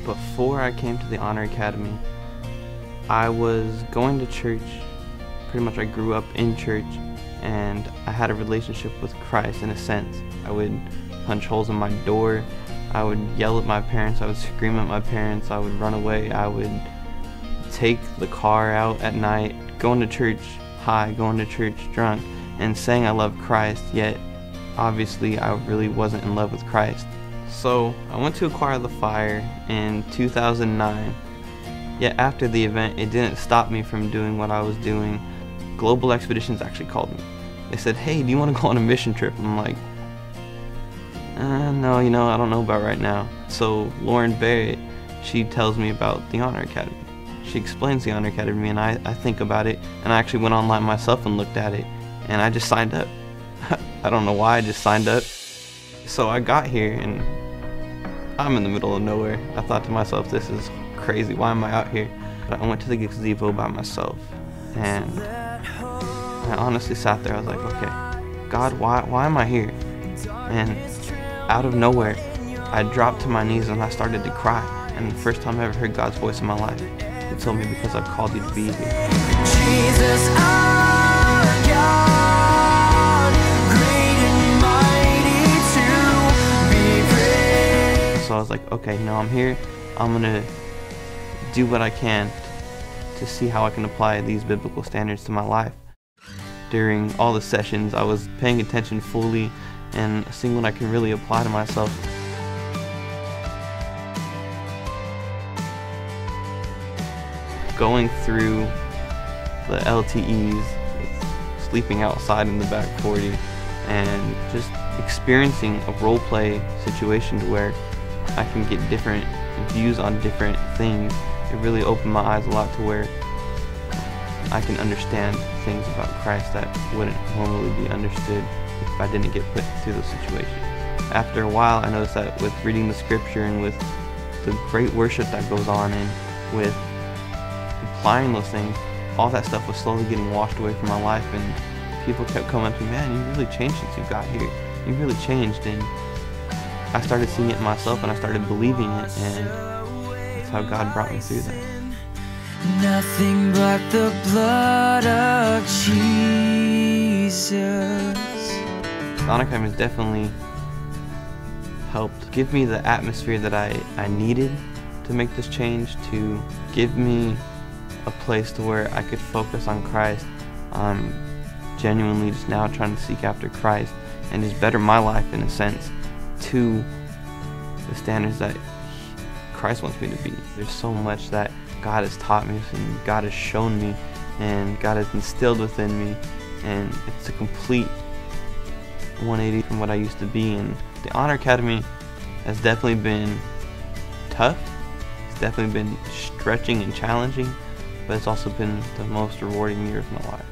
Before I came to the Honor Academy, I was going to church. Pretty much I grew up in church, and I had a relationship with Christ in a sense. I would punch holes in my door, I would yell at my parents, I would scream at my parents, I would run away, I would take the car out at night, going to church high, going to church drunk, and saying I love Christ, yet obviously I really wasn't in love with Christ. So I went to Acquire the Fire in 2009, yet after the event it didn't stop me from doing what I was doing. Global Expeditions actually called me. They said, "Hey, do you want to go on a mission trip?" I'm like, no, I don't know about right now. So Lauren Barrett, she tells me about the Honor Academy. She explains the Honor Academy, and I think about it, and I actually went online myself and looked at it, and I just signed up. I don't know why, I just signed up. So I got here, and I'm in the middle of nowhere. I thought to myself, this is crazy, why am I out here? But I went to the gazebo by myself, and I honestly sat there. I was like, okay, God, why am I here? And out of nowhere, I dropped to my knees and I started to cry. And the first time I ever heard God's voice in my life, He told me, because I've called you to be here. Jesus, our God, great and mighty to be praised. So I was like, okay, now I'm here. I'm gonna do what I can to see how I can apply these biblical standards to my life. During all the sessions, I was paying attention fully and seeing what I can really apply to myself. Going through the LTEs, sleeping outside in the back 40, and just experiencing a role play situation where I can get different views on different things. It really opened my eyes a lot to where I can understand things about Christ that wouldn't normally be understood if I didn't get put through those situations. After a while, I noticed that with reading the scripture and with the great worship that goes on and with applying those things, all that stuff was slowly getting washed away from my life, and people kept coming up to me, "Man, you really changed since you got here. You really changed." And I started seeing it myself, and I started believing it, and that's how God brought me through that. Nothing but the blood of Jesus. The Honor Academy has definitely helped give me the atmosphere that I needed to make this change, to give me a place to where I could focus on Christ. I'm genuinely just now trying to seek after Christ and just better my life in a sense to the standards that Christ wants me to be. There's so much that God has taught me and God has shown me and God has instilled within me, and it's a complete 180 from what I used to be. And the Honor Academy has definitely been tough. It's definitely been stretching and challenging, but it's also been the most rewarding year of my life.